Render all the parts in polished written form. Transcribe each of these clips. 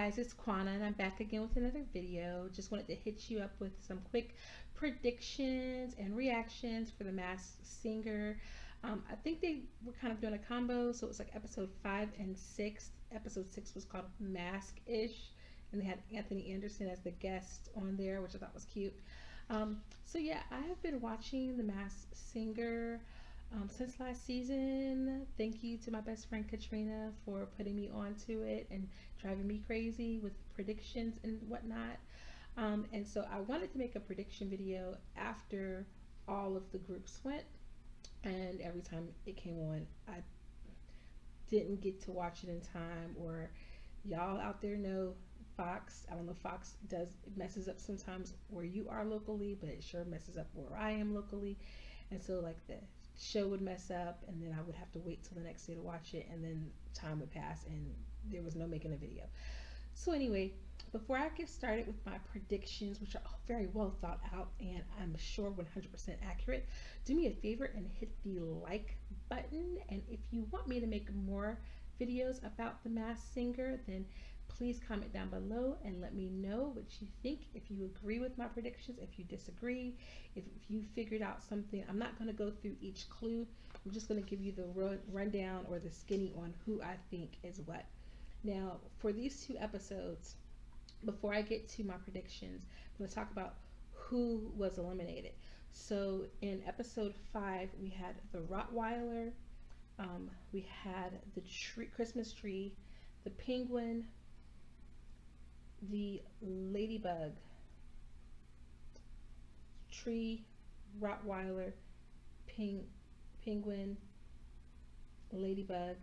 guys, it's Quana and I'm back again with another video. Just wanted to hit you up with some quick predictions and reactions for The Masked Singer. I think they were kind of doing a combo, so it was like episode 5 and 6. Episode 6 was called Mask-ish, and they had Anthony Anderson as the guest on there, which I thought was cute. So yeah, I have been watching The Masked Singer since last season. Thank you to my best friend Katrina for putting me onto it and driving me crazy with predictions and whatnot. And so I wanted to make a prediction video after all of the groups went, and every time it came on, I didn't get to watch it in time. Or y'all out there know Fox. I don't know, Fox does, it messes up sometimes where you are locally, but it sure messes up where I am locally. And so like the show would mess up, and then I would have to wait till the next day to watch it, and then time would pass and there was no making a video. So anyway, before I get started with my predictions, which are very well thought out and I'm sure 100% accurate, do me a favor and hit the like button. And if you want me to make more videos about The Masked Singer, then please comment down below and let me know what you think. If you agree with my predictions, if you disagree, if you figured out something. I'm not going to go through each clue. I'm just going to give you the rundown or the skinny on who I think is what. Now, for these two episodes, before I get to my predictions, I'm going to talk about who was eliminated. So in episode 5, we had the Rottweiler, we had the Christmas tree, the penguin, the ladybug, tree, Rottweiler, penguin, ladybug.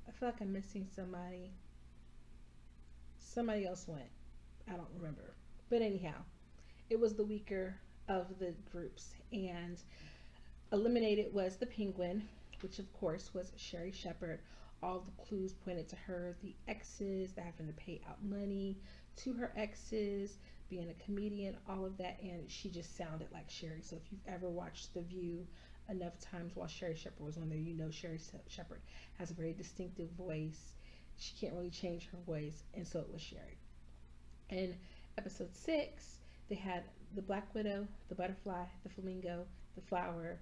I feel like I'm missing somebody. Somebody else went. I don't remember. But anyhow, it was the weaker of the groups. And eliminated was the penguin, which of course was Sherry Shepherd. All the clues pointed to her, the exes, the having to pay out money to her exes, being a comedian, all of that, and she just sounded like Sherry. So if you've ever watched The View enough times while Sherry Shepherd was on there, you know Sherry Shepherd has a very distinctive voice. She can't really change her voice, and so it was Sherry. In episode 6, they had the Black Widow, the butterfly, the flamingo, the flower.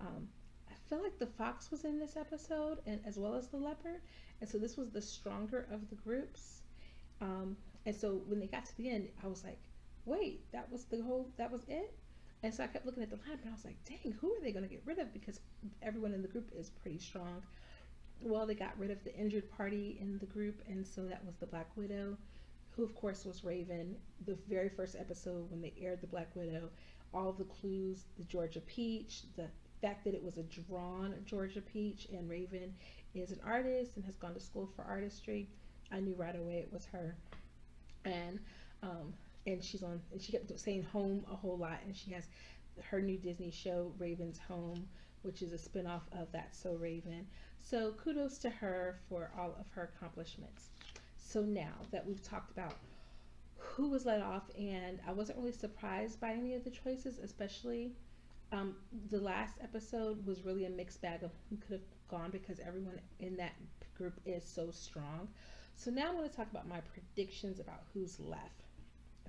I feel like the fox was in this episode, and as well as the leopard, and so this was the stronger of the groups. And so when they got to the end, I was like, wait, that was it? And so I kept looking at the lineup, and I was like, dang, who are they going to get rid of? Because everyone in the group is pretty strong. Well, they got rid of the injured party in the group, and so that was the Black Widow, who of course was Raven. The very first episode when they aired the Black Widow, all the clues, the Georgia Peach, the fact that it was a drawn Georgia Peach, and Raven is an artist and has gone to school for artistry, I knew right away it was her. And she's on, and she kept saying home a whole lot, and she has her new Disney show Raven's Home, which is a spinoff of That's So Raven. So kudos to her for all of her accomplishments. So now that we've talked about who was let off, and I wasn't really surprised by any of the choices, especially the last episode was really a mixed bag of who could have gone, because everyone in that group is so strong. So now I'm going to talk about my predictions about who's left.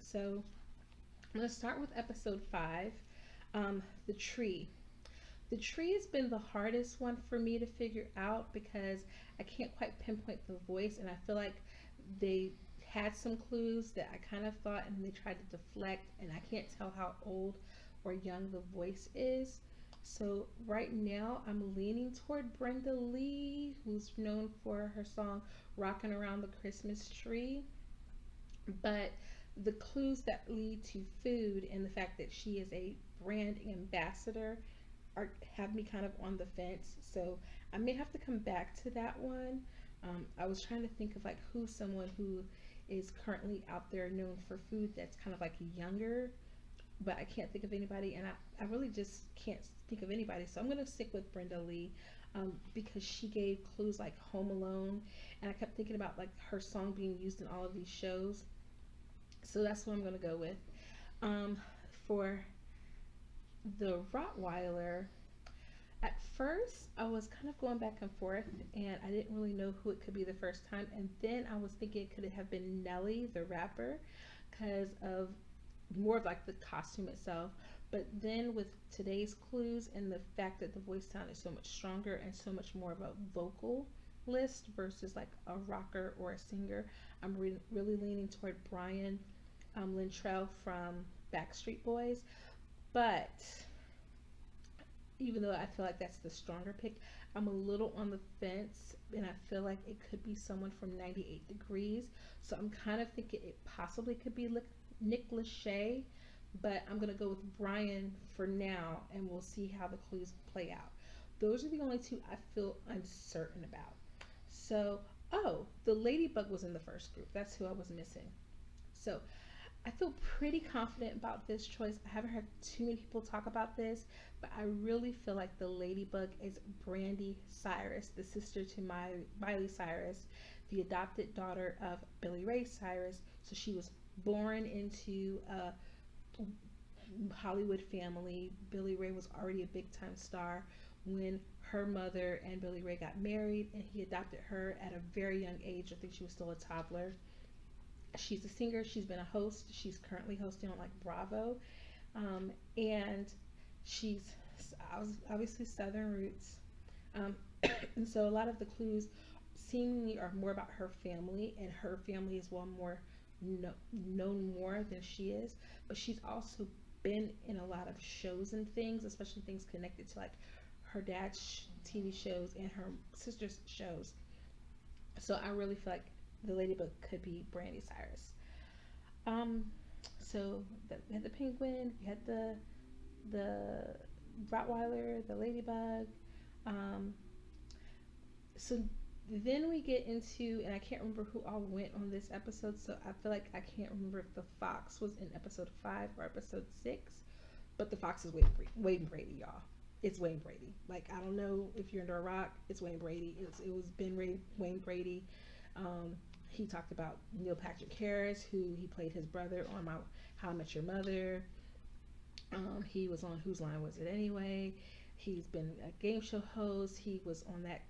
So I'm going to start with episode 5, the tree. The tree has been the hardest one for me to figure out because I can't quite pinpoint the voice, and I feel like they had some clues that I kind of thought, and they tried to deflect, and I can't tell how old or young the voice is. So right now I'm leaning toward Brenda Lee, who's known for her song Rockin' Around the Christmas Tree. But the clues that lead to food and the fact that she is a brand ambassador have me kind of on the fence. So I may have to come back to that one. I was trying to think of like who's someone who is currently out there known for food that's kind of like younger, but I can't think of anybody, and I really just can't think of anybody. So I'm going to stick with Brenda Lee, because she gave clues like Home Alone, and I kept thinking about like her song being used in all of these shows. So that's what I'm going to go with. For the Rottweiler, At first, I was kind of going back and forth, and I didn't really know who it could be the first time. And then I was thinking, could it have been Nelly, the rapper, because of more of like the costume itself. But then with today's clues and the fact that the voice sound is so much stronger and so much more of a vocalist versus like a rocker or a singer, I'm really leaning toward Brian Lintrell from Backstreet Boys. But even though I feel like that's the stronger pick, I'm a little on the fence, and I feel like it could be someone from 98 Degrees. So I'm kind of thinking it possibly could be Nick Lachey, but I'm gonna go with Brian for now, and we'll see how the clues play out. Those are the only two I feel uncertain about. So, oh, the ladybug was in the first group. That's who I was missing. So I feel pretty confident about this choice. I haven't heard too many people talk about this, but I really feel like the ladybug is Brandy Cyrus, the sister to Miley Cyrus, the adopted daughter of Billy Ray Cyrus. So she was born into a Hollywood family. Billy Ray was already a big time star when her mother and Billy Ray got married, and he adopted her at a very young age. I think she was still a toddler. She's a singer. She's been a host. She's currently hosting on like Bravo, and she's obviously Southern roots. Um, and so a lot of the clues seemingly are more about her family, and her family is well more known more than she is. But she's also been in a lot of shows and things, especially things connected to like her dad's TV shows and her sister's shows. So I really feel like the ladybug could be Brandy Cyrus. Um, we had the penguin, we had the Rottweiler, the ladybug. Um, so then we get into, and I can't remember who all went on this episode, so I feel like I can't remember if the fox was in episode 5 or episode 6, but the fox is Wayne Brady, y'all. It's Wayne Brady. Like, I don't know if you're under a rock, it's Wayne Brady. It was Wayne Brady. He talked about Neil Patrick Harris, who he played his brother on How I Met Your Mother. He was on Whose Line Was It Anyway? He's been a game show host. He was on that.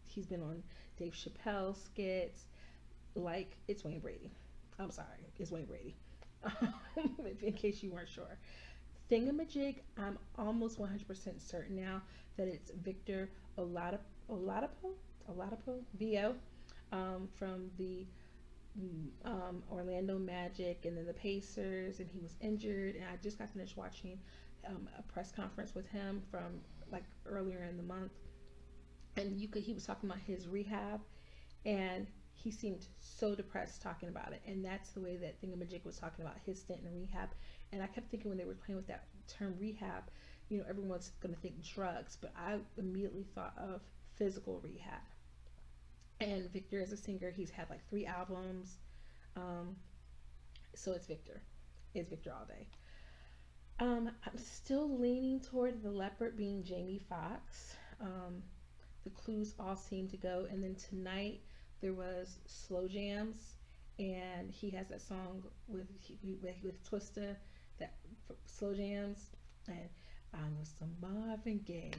He's been on Dave Chappelle skits. Like, it's Wayne Brady. I'm sorry, it's Wayne Brady. In case you weren't sure. Thingamajig, I'm almost 100% certain now that it's Victor Oladipo, VO, from the Orlando Magic and then the Pacers, and he was injured. And I just got finished watching a press conference with him from like earlier in the month, and he was talking about his rehab, and he seemed so depressed talking about it. And that's the way that Thingamajig was talking about his stint in rehab. And I kept thinking when they were playing with that term rehab, everyone's going to think drugs, but I immediately thought of physical rehab. And Victor is a singer. He's had like 3 albums. So it's Victor. It's Victor all day. I'm still leaning toward the leopard being Jamie Foxx. The clues all seem to go. And then tonight there was slow jams, and he has that song with Twista, that slow jams, and I know some Marvin Gaye,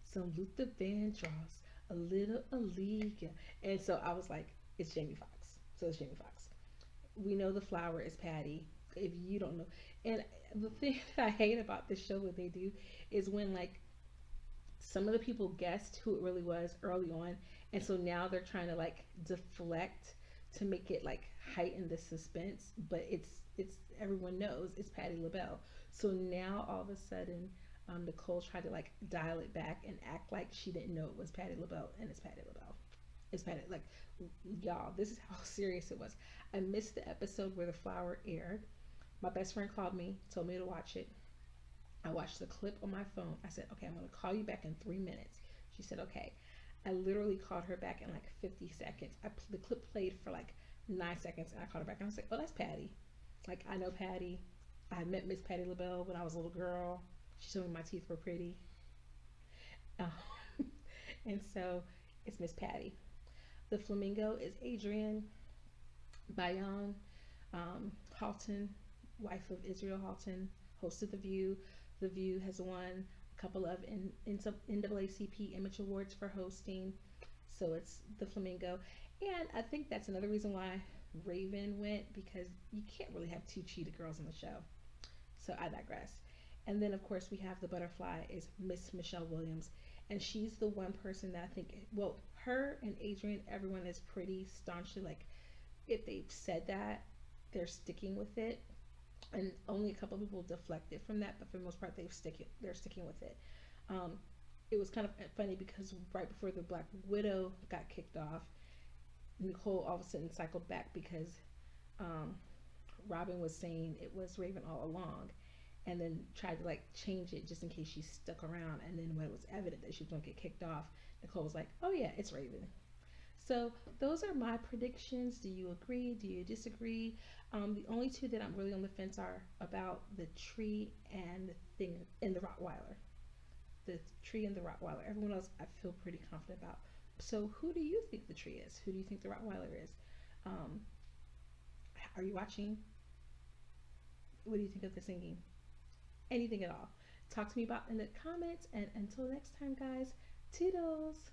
some Luther Vandross, a little Aaliyah, and so I was like, it's Jamie Foxx. So it's Jamie Foxx. We know the flower is Patti. If you don't know, and the thing that I hate about this show, what they do, is when like some of the people guessed who it really was early on, and so now they're trying to like deflect to make it like heighten the suspense, but it's everyone knows it's Patti LaBelle. So now all of a sudden, Nicole tried to like dial it back and act like she didn't know it was Patti LaBelle, and it's Patti LaBelle. It's Patti, like, y'all, this is how serious it was. I missed the episode where the flower aired. My best friend called me, told me to watch it. I watched the clip on my phone. I said, okay, I'm going to call you back in 3 minutes. She said, okay. I literally called her back in like 50 seconds. The clip played for like 9 seconds, and I called her back, and I was like, oh, that's Patti. Like, I know Patti. I met Miss Patti LaBelle when I was a little girl. She told me my teeth were pretty. And so it's Miss Patti. The flamingo is Adrienne Bailon-Houghton, wife of Israel Houghton, hosted The View. The View has won couple of in some NAACP Image Awards for hosting. So it's the Flamingo. And I think that's another reason why Raven went, because you can't really have two cheetah girls on the show. So I digress. And then of course we have the butterfly is Miss Michelle Williams, and she's the one person that I think, well, her and Adrian, everyone is pretty staunchly like, if they've said that, they're sticking with it. And only a couple of people deflected from that, but for the most part they're sticking with it. Um, it was kind of funny because right before the Black Widow got kicked off, Nicole all of a sudden cycled back because um, Robin was saying it was Raven all along, and then tried to like change it just in case she stuck around. And then when it was evident that she was going to get kicked off, Nicole was like, "Oh yeah, it's Raven." So those are my predictions. Do you agree? Do you disagree? The only two that I'm really on the fence are about the tree and the thing in the Rottweiler. The tree and the Rottweiler. Everyone else I feel pretty confident about. So who do you think the tree is? Who do you think the Rottweiler is? Um, are you watching? What do you think of the singing? Anything at all? Talk to me about in the comments. And until next time, guys, toodles.